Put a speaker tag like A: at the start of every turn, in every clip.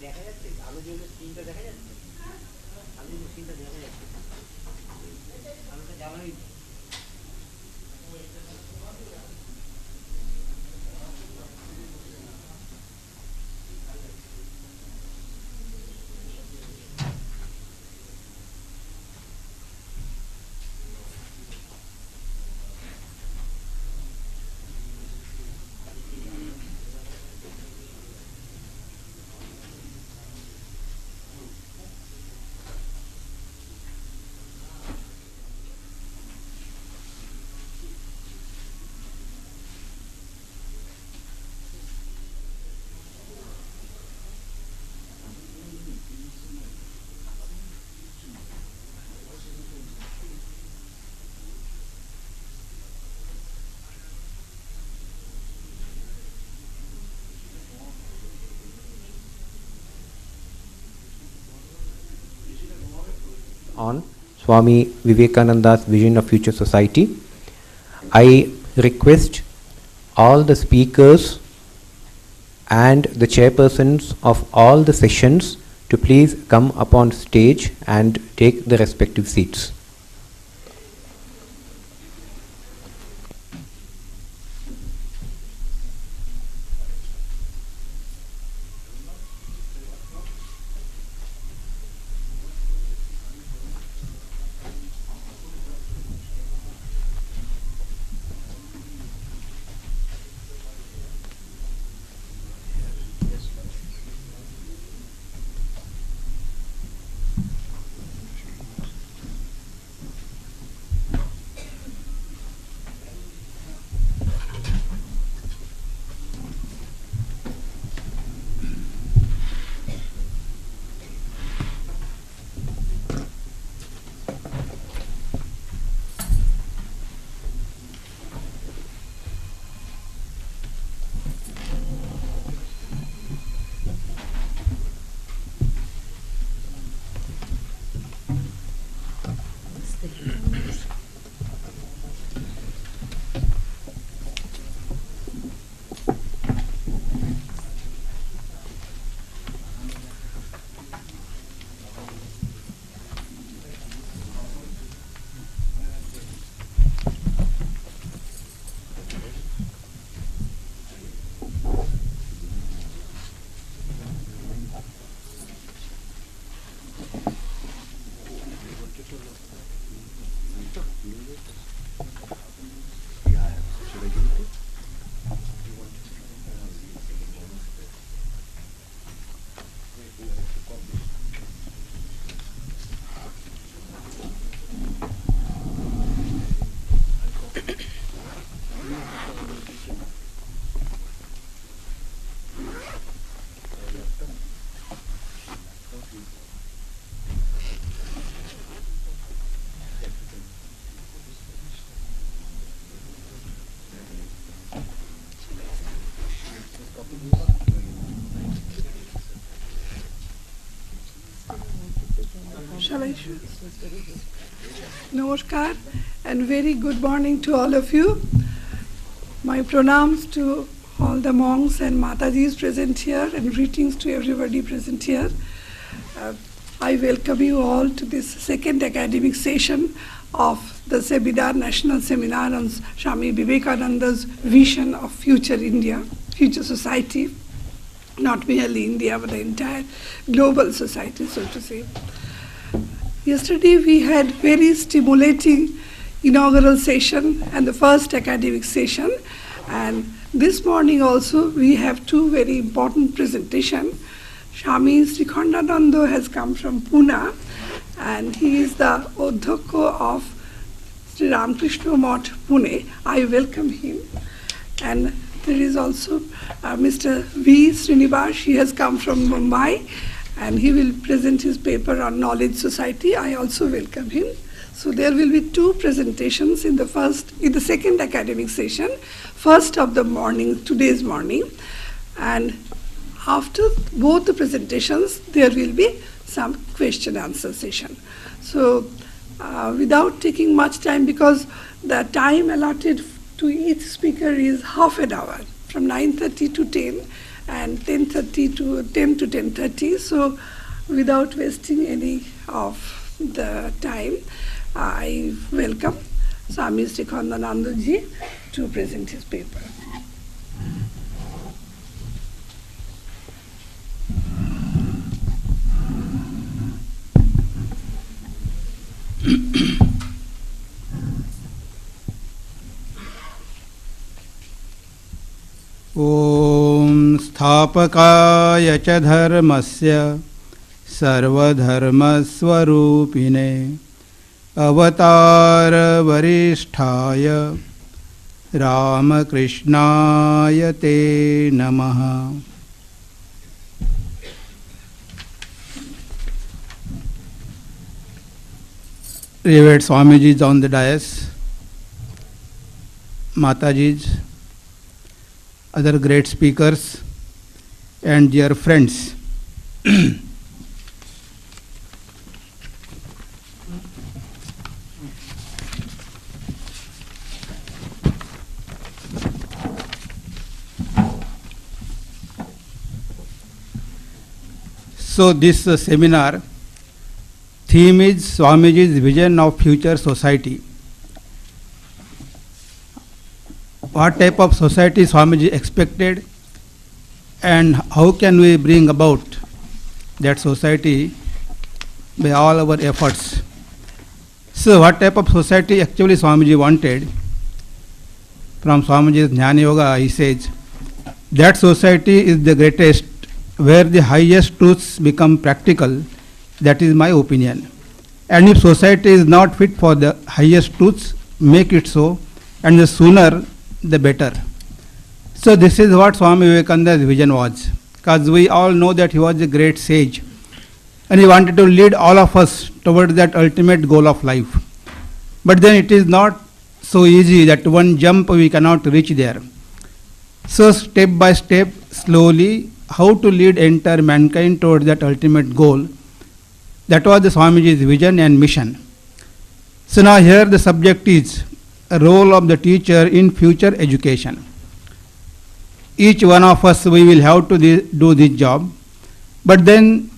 A: দেখা যাচ্ছে আলো জ্বলে স্ক্রিনটা দেখা যাচ্ছে আলো জ্বলে স্ক্রিনটা দেখা যাচ্ছে আলোটা জ্বালানোই
B: on Swami Vivekananda's vision of future society. I request all the speakers and the chairpersons of all the sessions to please come upon stage and take the respective seats.
C: Shall I show? Namaskar and very good morning to all of you. My pranams to all the monks and Matajis present here and greetings to everybody present here. I welcome you all to this second academic session of the Sebidar National Seminar on Swami Vivekananda's vision of future India, future society, not merely India but the entire global society, so to say. Yesterday we had very stimulating inaugural session and the first academic session, and this morning also we have two very important presentations. Swami Sri Khandananda has come from Pune, and he is the Odhyaka of Sri Ramakrishna Math, Pune. I welcome him. And there is also Mr. V. Srinivas. He has come from Mumbai, and he will present his paper on Knowledge Society. I also welcome him. So there will be two presentations in the second academic session, first of the morning, today's morning, and after both the presentations, there will be some question-answer session. So, without taking much time, because the time allotted to each speaker is half an hour, from 9:30 to 10, and 10:30 to 10 to 10:30. So, without wasting any of the time, I welcome Swami Sri Khandananda ji to present his paper.
D: ॐ स्थापकाय च धर्मस्य सर्वधर्मस्वरूपिणे अवतारवरिष्ठाय रामकृष्णाय ते नमः। Revered Swamijis on the dais, Matajis, other great speakers, and dear friends. So this seminar theme is Swamiji's vision of future society. What type of society Swamiji expected, and how can we bring about that society by all our efforts. So what type of society actually Swamiji wanted? From Swamiji's Jnana Yoga, he says, that society is the greatest, where the highest truths become practical. That is my opinion. And if society is not fit for the highest truths, make it so, and the sooner the better. So this is what Swami Vivekananda's vision was, because we all know that he was a great sage, and he wanted to lead all of us towards that ultimate goal of life. But then it is not so easy that one jump we cannot reach there. So step by step, slowly, how to lead entire mankind towards that ultimate goal. That was the Swamiji's vision and mission. So now here the subject is a role of the teacher in future education. Each one of us, we will have to do this job. But then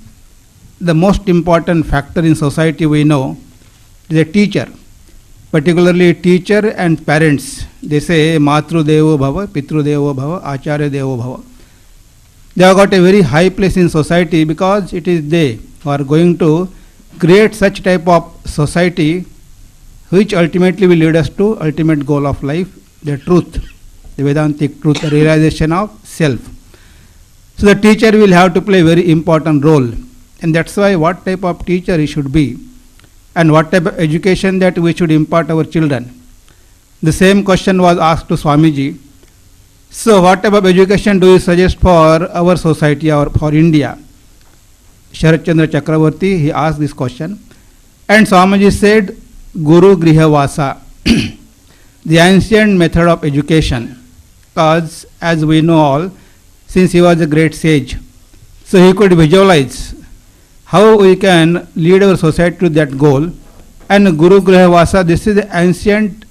D: the most important factor in society we know is a teacher, particularly teacher and parents. They say Matru Devo Bhava, Pitru Devo Bhava, Acharya Devo Bhava. They have got a very high place in society because it is they who are going to create such type of society which ultimately will lead us to ultimate goal of life, the truth, the Vedantic truth, the realization of self. So the teacher will have to play a very important role, and that's why what type of teacher he should be and what type of education that we should impart our children. The same question was asked to Swamiji. So what type of education do you suggest for our society or for India? Sharat Chandra Chakravarti, he asked this question, and Swamiji said, Guru Griha Vasa, the ancient method of education, because as we know all, since he was a great sage, so he could visualize how we can lead our society to that goal. And Guru Griha Vasa, this is the ancient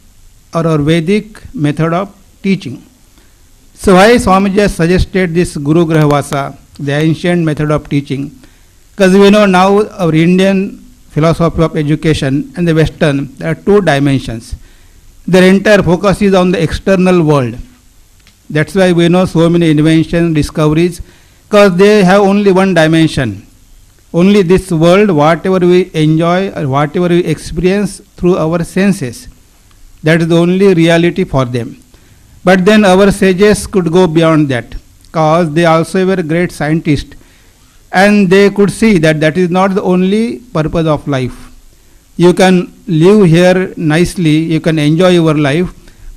D: or Vedic method of teaching. So why Swamiji has suggested this Guru Griha Vasa, the ancient method of teaching? Because we know now our Indian philosophy of education and the Western, there are two dimensions. Their entire focus is on the external world. That's why we know so many inventions, discoveries, because they have only one dimension. Only this world, whatever we enjoy or whatever we experience through our senses, that is the only reality for them. But then our sages could go beyond that, because they also were great scientists, and they could see that that is not the only purpose of life. You can live here nicely, you can enjoy your life,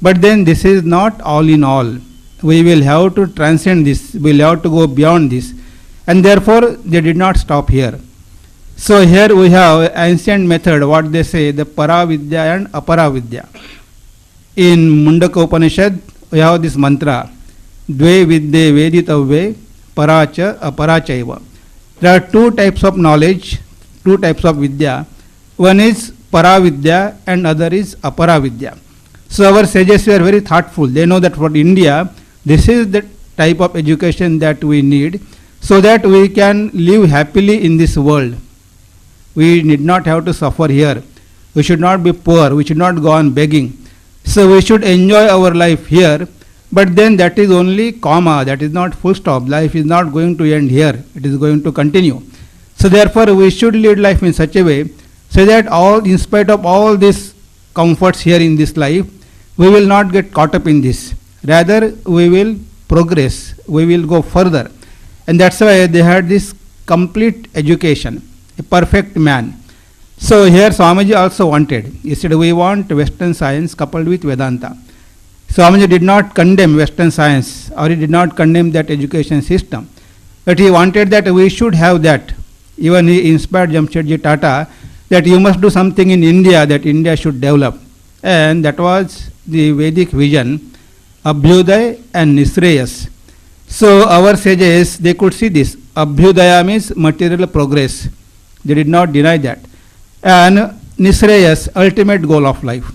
D: but then this is not all in all. We will have to transcend this, we will have to go beyond this, and therefore they did not stop here. So here we have ancient method, what they say, the Paravidya and Aparavidya. In Mundaka Upanishad, we have this mantra, Dve Vidye Veditavve Paracha Aparachaiva. There are two types of knowledge, two types of Vidya. One is Paravidya and other is Aparavidya. So our sages were very thoughtful. They know that for India, this is the type of education that we need, so that we can live happily in this world. We need not have to suffer here. We should not be poor. We should not go on begging. So we should enjoy our life here, but then that is only comma, that is not full stop. Life is not going to end here. It is going to continue. So therefore we should lead life in such a way so that in spite of all these comforts here in this life, we will not get caught up in this. Rather, we will progress. We will go further. And that's why they had this complete education, a perfect man. So here Swamiji also wanted. He said, we want Western science coupled with Vedanta. Swamiji did not condemn Western science, or he did not condemn that education system. But he wanted that we should have that. Even he inspired Jamshedji Tata that you must do something in India, that India should develop. And that was the Vedic vision, Abhyuday and Nisreyas. So our sages, they could see this. Abhyudaya means material progress. They did not deny that. And Nisreyas, ultimate goal of life.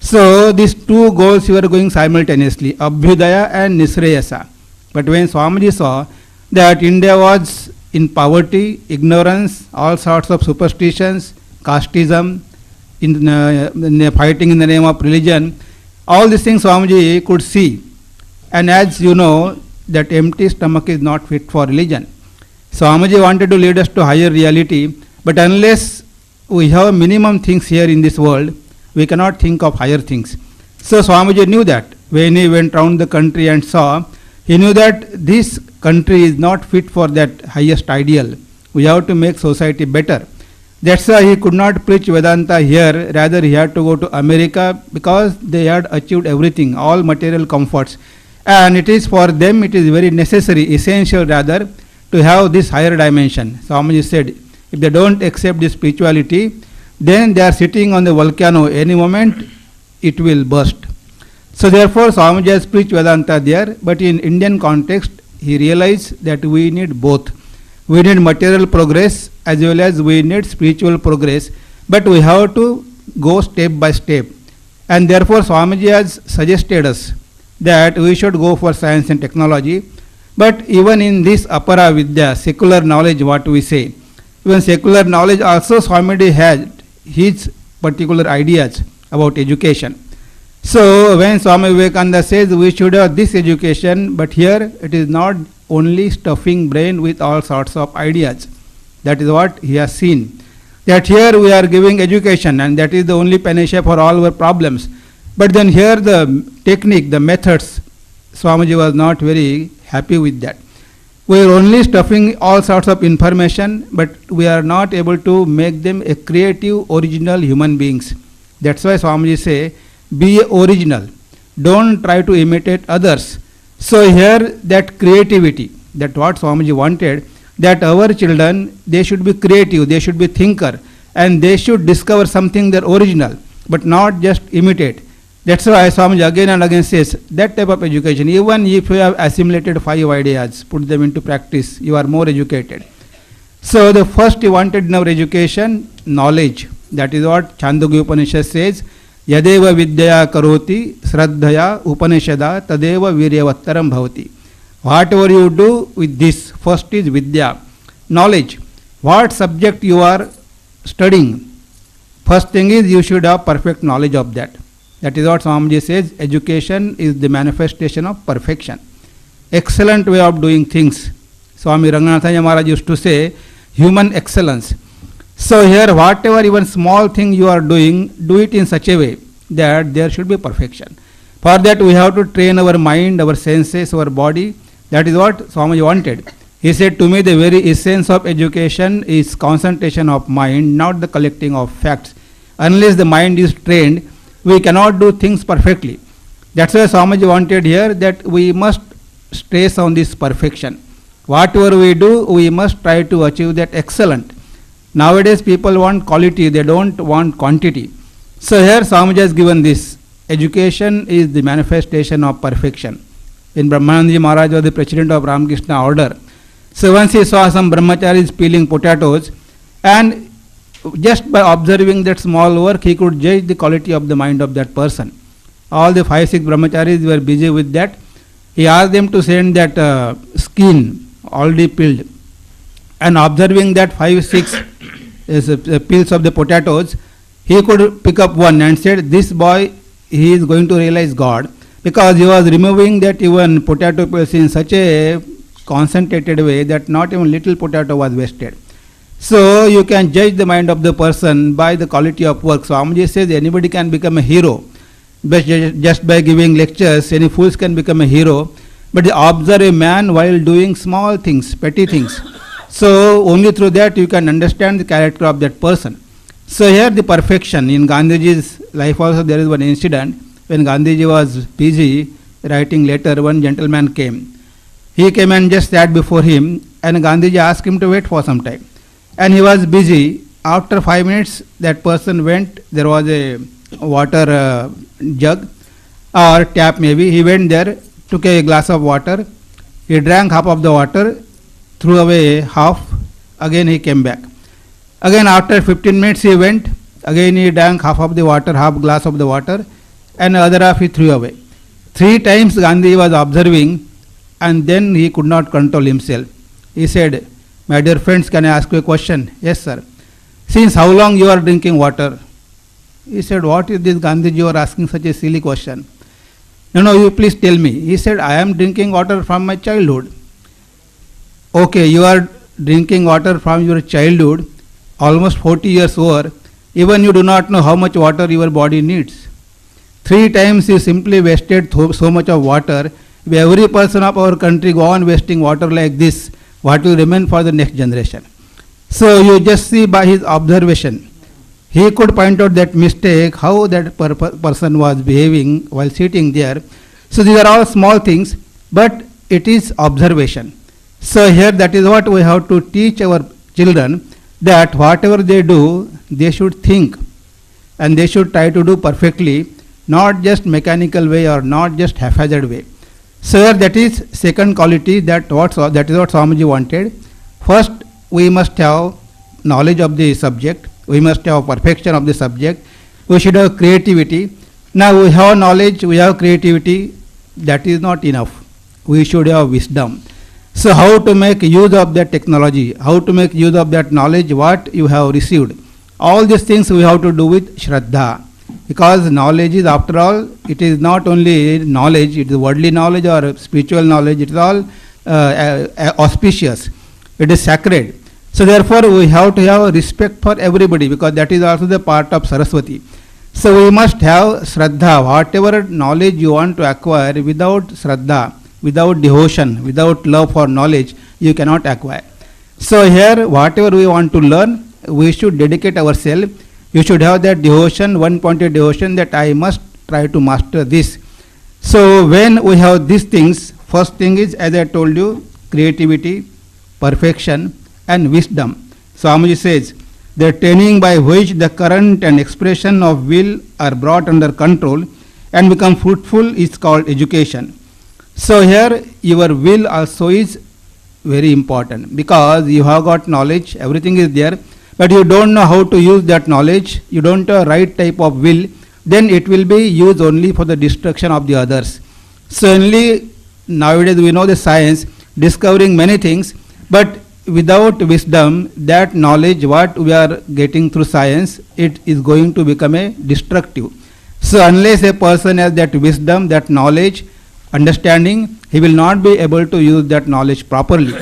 D: So these two goals were going simultaneously, Abhyudaya and Nisreyasa. But when Swamiji saw that India was in poverty, ignorance, all sorts of superstitions, casteism, fighting in the name of religion, all these things Swamiji could see. And as you know, that empty stomach is not fit for religion. Swamiji wanted to lead us to higher reality, but unless we have minimum things here in this world, we cannot think of higher things. So Swamiji knew that. When he went round the country and saw, he knew that this country is not fit for that highest ideal. We have to make society better. That's why he could not preach Vedanta here, rather he had to go to America, because they had achieved everything, all material comforts. And it is for them, it is very necessary, essential rather, to have this higher dimension. Swamiji said, if they don't accept this spirituality, then they are sitting on the volcano. Any moment, it will burst. So therefore, Swamiji has preached Vedanta there, but in Indian context, he realized that we need both. We need material progress as well as we need spiritual progress, but we have to go step by step. And therefore, Swamiji has suggested us that we should go for science and technology. But even in this Apara Vidya, secular knowledge, what we say, even secular knowledge also Swamiji had his particular ideas about education. So when Swami Vivekananda says we should have this education, but here it is not only stuffing brain with all sorts of ideas. That is what he has seen. That here we are giving education and that is the only panacea for all our problems. But then here the technique, the methods, Swamiji was not very happy with that. We are only stuffing all sorts of information, but we are not able to make them a creative, original human beings. That's why Swamiji say, be original. Don't try to imitate others. So here that creativity, that what Swamiji wanted, that our children, they should be creative, they should be thinker, and they should discover something that original, but not just imitate. That's why Swamiji again and again says, that type of education, even if you have assimilated 5 ideas, put them into practice, you are more educated. So the first he wanted in our education, knowledge. That is what Chandogya Upanishad says, Yadeva Vidyaya Karoti Sraddhaya Upanishada Tadeva Viryavattaram Bhavati. Whatever you do with this, first is Vidya, knowledge. what subject you are studying, first thing is you should have perfect knowledge of that. That is what Swamiji says, education is the manifestation of perfection. Excellent way of doing things. Swami Ranganathan Maharaj used to say, human excellence. So here, whatever even small thing you are doing, do it in such a way that there should be perfection. For that we have to train our mind, our senses, our body. That is what Swamiji wanted. He said to me, the very essence of education is concentration of mind, not the collecting of facts. Unless the mind is trained, we cannot do things perfectly. That's why Swamiji wanted here that we must stress on this perfection. Whatever we do, we must try to achieve that excellent. Nowadays people want quality, they don't want quantity. So here Swamiji has given this. Education is the manifestation of perfection. When Brahmanandaji Maharaj was the president of Ramakrishna order, so once he saw some brahmacharis peeling potatoes, and just by observing that small work, he could judge the quality of the mind of that person. All the 5-6 brahmacharis were busy with that. He asked them to send that skin already peeled, and observing that 5-6 peels of the potatoes, he could pick up one and said, this boy, he is going to realize God, because he was removing that even potato peels in such a concentrated way that not even little potato was wasted. So you can judge the mind of the person by the quality of work. So Swamiji says anybody can become a hero. But just by giving lectures, any fools can become a hero. But observe a man while doing small things, petty things. So only through that you can understand the character of that person. So here the perfection. In Gandhiji's life also there is one incident. When Gandhiji was busy writing letter, one gentleman came. He came and just sat before him, and Gandhiji asked him to wait for some time. And he was busy. After 5 minutes, that person went. There was a water jug or tap maybe. He went there, took a glass of water. He drank half of the water, threw away half. Again he came back. Again after 15 minutes he went. Again he drank half of the water, half glass of the water, and other half he threw away. 3 times Gandhi was observing, and then he could not control himself. He said, my dear friends, can I ask you a question? Yes, sir. Since how long you are drinking water? He said, what is this, Gandhiji, you are asking such a silly question? No, you please tell me. He said, I am drinking water from my childhood. Okay, you are drinking water from your childhood, almost 40 years over. Even you do not know how much water your body needs. 3 times you simply wasted so much of water. If every person of our country go on wasting water like this, what will remain for the next generation? So you just see by his observation, he could point out that mistake, how that person was behaving while sitting there. So these are all small things, but it is observation. So here that is what we have to teach our children, that whatever they do, they should think, and they should try to do perfectly, not just mechanical way or not just haphazard way. So that is second quality, that is what Swamiji wanted. First, we must have knowledge of the subject. We must have perfection of the subject. We should have creativity. Now we have knowledge, we have creativity. That is not enough. We should have wisdom. So how to make use of that technology? How to make use of that knowledge, what you have received? All these things we have to do with Shraddha. Because knowledge is, after all, it is not only knowledge, it is worldly knowledge or spiritual knowledge, it is all auspicious, it is sacred. So therefore we have to have respect for everybody, because that is also the part of Saraswati. So we must have Shraddha. Whatever knowledge you want to acquire, without Shraddha, without devotion, without love for knowledge, you cannot acquire. So here whatever we want to learn, we should dedicate ourselves. You should have that devotion, one-pointed devotion, that I must try to master this. So when we have these things, first thing is, as I told you, creativity, perfection, and wisdom. Swamiji says, the training by which the current and expression of will are brought under control and become fruitful is called education. So here your will also is very important, because you have got knowledge, everything is there, but you don't know how to use that knowledge, you don't have right type of will, then it will be used only for the destruction of the others. So only nowadays we know the science, discovering many things, but without wisdom, that knowledge what we are getting through science, it is going to become a destructive. So unless a person has that wisdom, that knowledge, understanding, he will not be able to use that knowledge properly.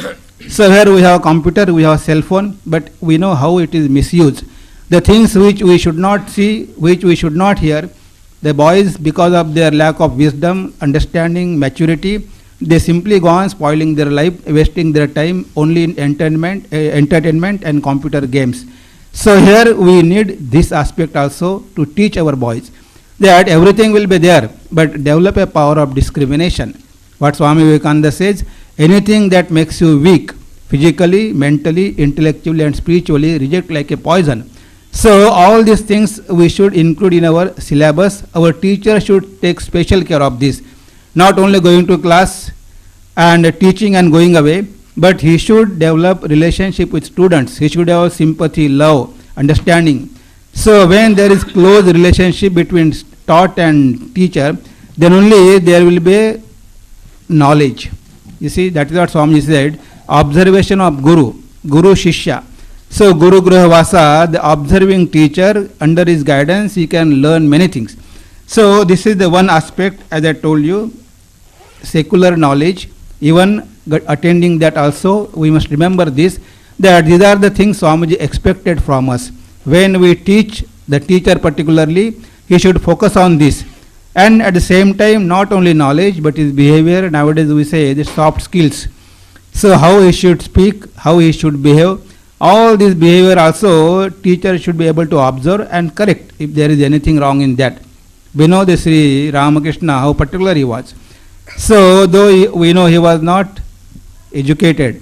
D: So here we have a computer, we have a cell phone, but we know how it is misused. The things which we should not see, which we should not hear, the boys, because of their lack of wisdom, understanding, maturity, they simply go on spoiling their life, wasting their time only in entertainment and computer games. So here we need this aspect also to teach our boys that everything will be there, but develop a power of discrimination. What Swami Vivekananda says, anything that makes you weak, physically, mentally, intellectually and spiritually, reject like a poison. So all these things we should include in our syllabus. Our teacher should take special care of this. Not only going to class and teaching and going away, but he should develop relationship with students. He should have sympathy, love, understanding. So when there is close relationship between taught and teacher, then only there will be knowledge. You see, that is what Swamiji said, observation of Guru, Guru Shishya. So Guru Gruhavasa, the observing teacher, under his guidance he can learn many things. So this is the one aspect, as I told you, secular knowledge. Even attending that also, we must remember this, that these are the things Swamiji expected from us. When we teach, the teacher particularly, he should focus on this. And at the same time, not only knowledge, but his behavior. Nowadays we say the soft skills. So how he should speak, how he should behave, all this behavior also teacher should be able to observe and correct if there is anything wrong in that. We know the Sri Ramakrishna, how particular he was. So though we know he was not educated,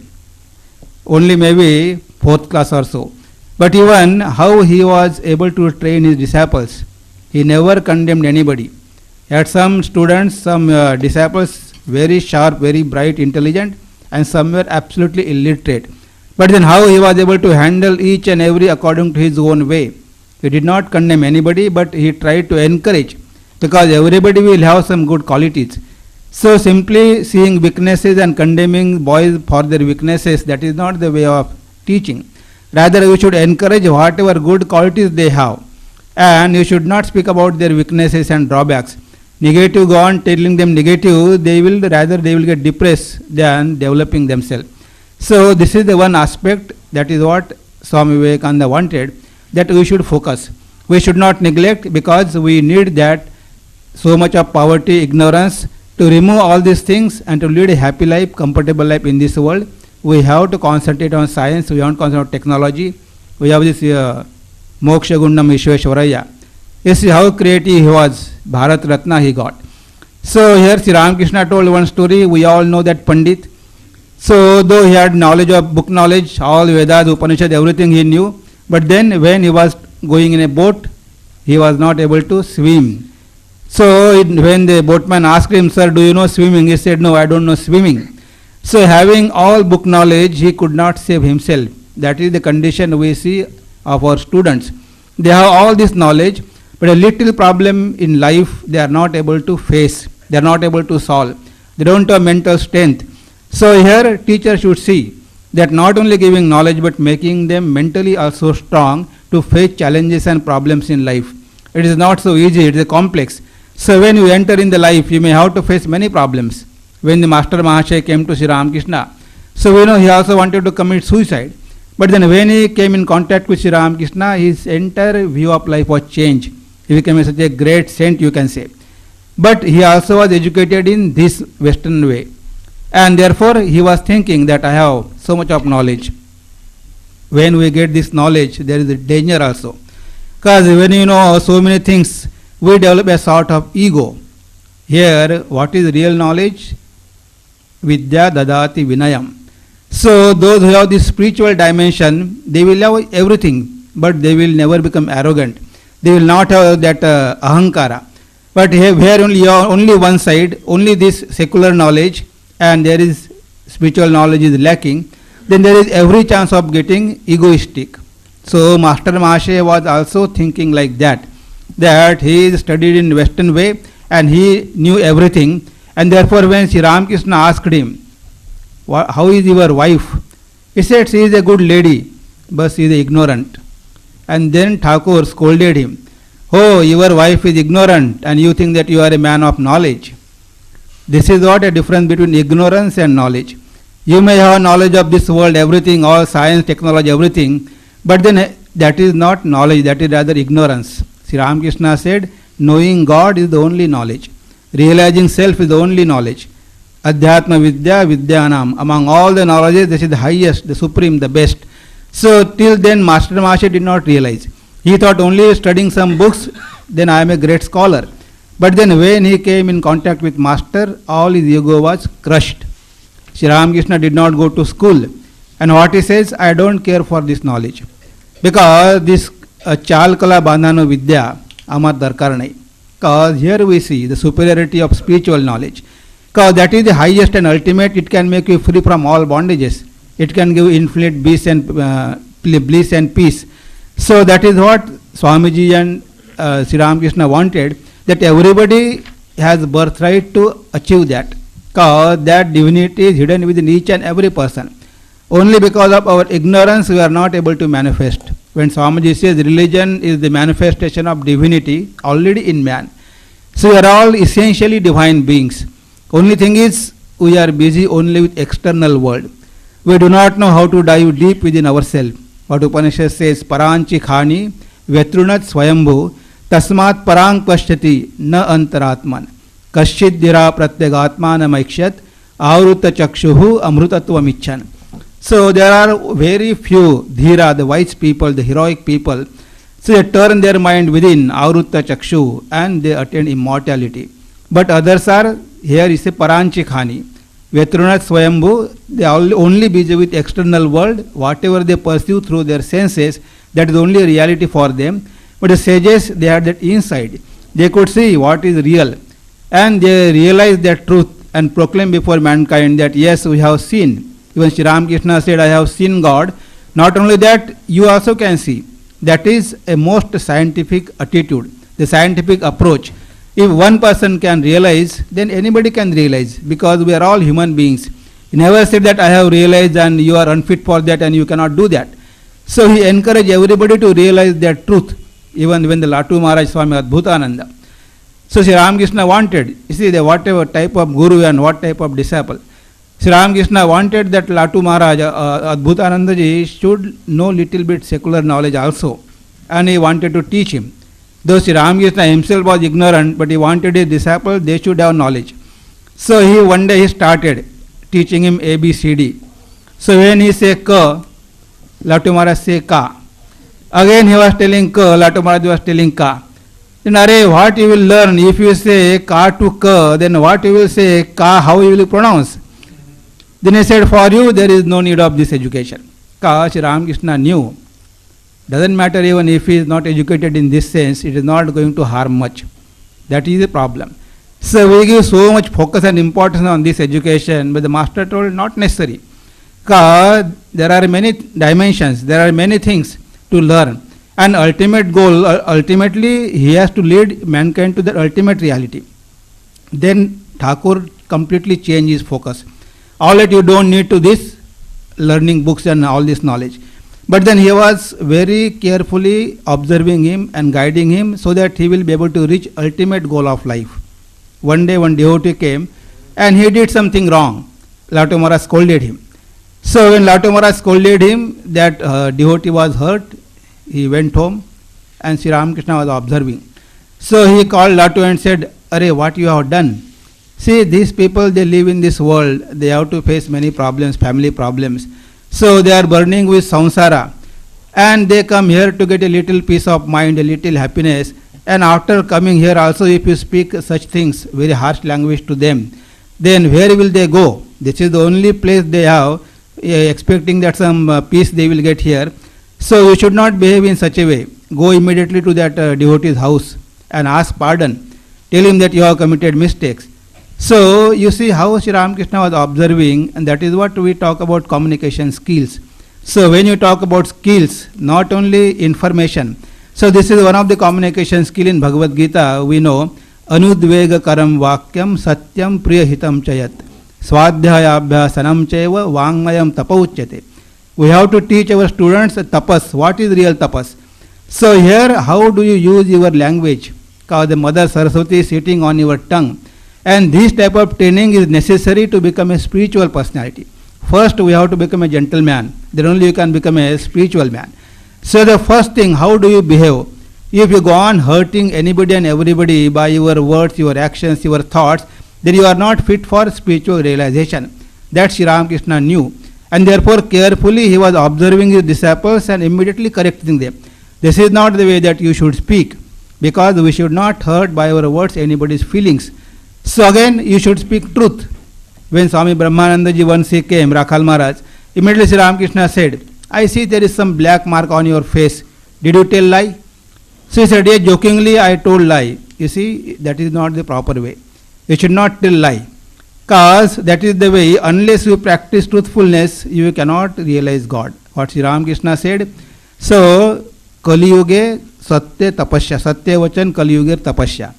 D: only maybe 4th class or so, but even how he was able to train his disciples, he never condemned anybody. He had some students, some disciples, very sharp, very bright, intelligent, and some were absolutely illiterate. But then how he was able to handle each and every according to his own way. He did not condemn anybody, but he tried to encourage, because everybody will have some good qualities. So simply seeing weaknesses and condemning boys for their weaknesses, that is not the way of teaching. Rather, we should encourage whatever good qualities they have, and you should not speak about their weaknesses and drawbacks. Negative, go on telling them negative, they will get depressed than developing themselves. So this is the one aspect, that is what Swami Vivekananda wanted, that we should focus. We should not neglect, because we need that so much of poverty, ignorance, to remove all these things and to lead a happy life, comfortable life in this world. We have to concentrate on science, we have to concentrate on technology. We have this Moksha Gundam Vishweshwaraya. You see how creative he was, Bharat Ratna he got. So here Sri Ramakrishna told one story, we all know that Pandit. So though he had knowledge of book knowledge, all Vedas, Upanishad, everything he knew, but then when he was going in a boat, he was not able to swim. So when the boatman asked him, sir, do you know swimming? He said, no, I don't know swimming. So having all book knowledge, he could not save himself. That is the condition we see of our students. They have all this knowledge, but a little problem in life they are not able to face, they are not able to solve. They don't have mental strength. So here teacher should see that not only giving knowledge, but making them mentally also strong to face challenges and problems in life. It is not so easy, it is complex. So when you enter in the life, you may have to face many problems. When the Master Mahasaya came to Sri Ramakrishna, so we know he also wanted to commit suicide. But then when he came in contact with Sri Ramakrishna, his entire view of life was changed. He became such a great saint, you can say. But he also was educated in this Western way. And therefore he was thinking that I have so much of knowledge. When we get this knowledge, there is a danger also. Because when you know so many things, we develop a sort of ego. Here, what is real knowledge? Vidya dadati vinayam. So those who have this spiritual dimension, they will have everything, but they will never become arrogant. They will not have that ahankara. But here only one side, only this secular knowledge, and there is spiritual knowledge is lacking, then there is every chance of getting egoistic. So Master Mahasaya was also thinking like that he is studied in Western way and he knew everything, and therefore when Sri Ramakrishna asked him, how is your wife? He said, she is a good lady, but she is ignorant. And then Thakur scolded him. Oh, your wife is ignorant and you think that you are a man of knowledge. This is what a difference between ignorance and knowledge. You may have knowledge of this world, everything, all science, technology, everything, but then that is not knowledge, that is rather ignorance. Sri Ramakrishna said, knowing God is the only knowledge. Realizing self is the only knowledge. Adhyatma Vidya Vidyanam. Among all the knowledges, this is the highest, the supreme, the best. So till then, Master Maharshi did not realize. He thought only studying some books, then I am a great scholar. But then when he came in contact with Master, all his ego was crushed. Sri Ramakrishna did not go to school. And what he says, I don't care for this knowledge. Because this Chalkala Bandhano Vidya, Amar Darkar nahi. Because here we see the superiority of spiritual knowledge. Because that is the highest and ultimate, it can make you free from all bondages. It can give infinite bliss and peace. So that is what Swamiji and Sri Ramakrishna wanted, that everybody has birthright to achieve that. Because that divinity is hidden within each and every person. Only because of our ignorance we are not able to manifest. When Swamiji says religion is the manifestation of divinity already in man. So we are all essentially divine beings. Only thing is we are busy only with external world. We do not know how to dive deep within ourselves. What Upanishad says, Paranchi Khani Vetrunat Swayambhu Tasmat Parang Pashyati Na Antaratman Kashchid Dira Pratyagatmana Maikshat Avruta Chakshuhu Amrutatvam Icchan. So there are very few dhira, the wise people, the heroic people. So they turn their mind within Avruta Chakshu and they attain immortality. But others are, here is a Paranchi Khani. Vetrunat Swayambhu, they are only busy with external world. Whatever they pursue through their senses, that is only reality for them. But the sages, they had that inside. They could see what is real. And they realized that truth and proclaim before mankind that yes, we have seen. Even Sri Ramakrishna said, I have seen God. Not only that, you also can see. That is a most scientific attitude, the scientific approach. If one person can realize, then anybody can realize, because we are all human beings. He never said that I have realized and you are unfit for that and you cannot do that. So he encouraged everybody to realize that truth, even when the Latu Maharaj Swami Adbhutananda. So Sri Ramakrishna wanted, you see, whatever type of guru and what type of disciple. Sri Ramakrishna wanted that Latu Maharaj, Adbhutananda ji, should know little bit secular knowledge also. And he wanted to teach him. Though Sri Ramakrishna himself was ignorant, but he wanted his disciples, they should have knowledge. So one day he started teaching him ABCD. So when he say Ka, Latu Maharaj say Ka. Again he was telling Ka, Latu Maharaj was telling Ka. Then Are, what you will learn if you say Ka to Ka, then what you will say Ka, how you will pronounce? Then he said, for you there is no need of this education. Ka, Sri Ramakrishna knew. Doesn't matter even if he is not educated in this sense, it is not going to harm much. That is the problem. So we give so much focus and importance on this education, but the master told not necessary. Because there are many dimensions, there are many things to learn. And ultimate goal, ultimately he has to lead mankind to the ultimate reality. Then Thakur completely changed his focus. All that you don't need to this learning books and all this knowledge. But then he was very carefully observing him and guiding him so that he will be able to reach ultimate goal of life. One day one devotee came and he did something wrong. Latu Maharaj scolded him. So when Latu Maharaj scolded him, that devotee was hurt. He went home and Sri Ramakrishna was observing. So he called Latu and said, Are, what you have done? See, these people, they live in this world. They have to face many problems, family problems. So they are burning with samsara. And they come here to get a little peace of mind, a little happiness. And after coming here also, if you speak such things, very harsh language to them, then where will they go? This is the only place they have, expecting that some peace they will get here. So you should not behave in such a way. Go immediately to that devotee's house and ask pardon. Tell him that you have committed mistakes. So you see how Sri Ramakrishna was observing, and that is what we talk about communication skills. So when you talk about skills, not only information. So this is one of the communication skill in Bhagavad Gita. We know Anudvega karam vakyam satyam priyahitam chayat swadhyayabhyasanam cheva vangmayam tapauchyate. We have to teach our students tapas. What is real tapas? So here, how do you use your language? Because the Mother Saraswati is sitting on your tongue. And this type of training is necessary to become a spiritual personality. First, we have to become a gentleman. Then only you can become a spiritual man. So the first thing, how do you behave? If you go on hurting anybody and everybody by your words, your actions, your thoughts, then you are not fit for spiritual realization. That Sri Ramakrishna knew. And therefore, carefully he was observing his disciples and immediately correcting them. This is not the way that you should speak, because we should not hurt by our words anybody's feelings. So again, you should speak truth. When Swami Brahmananda ji once he came, Rakhal Maharaj, immediately Sri Ramakrishna said, I see there is some black mark on your face. Did you tell lie? So he said, yes, jokingly I told lie. You see, that is not the proper way. You should not tell lie. Because that is the way, unless you practice truthfulness, you cannot realize God. What Sri Ramakrishna said. So, Kali Yuge Satya Tapasya. Satya Vachan Kali Yuge Tapasya.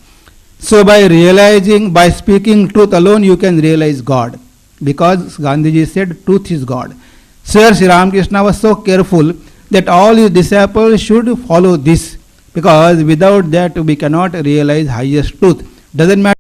D: So by realizing, by speaking truth alone, you can realize God. Because Gandhiji said, truth is God. Sir Sri Ramakrishna was so careful that all his disciples should follow this. Because without that, we cannot realize highest truth. Doesn't matter.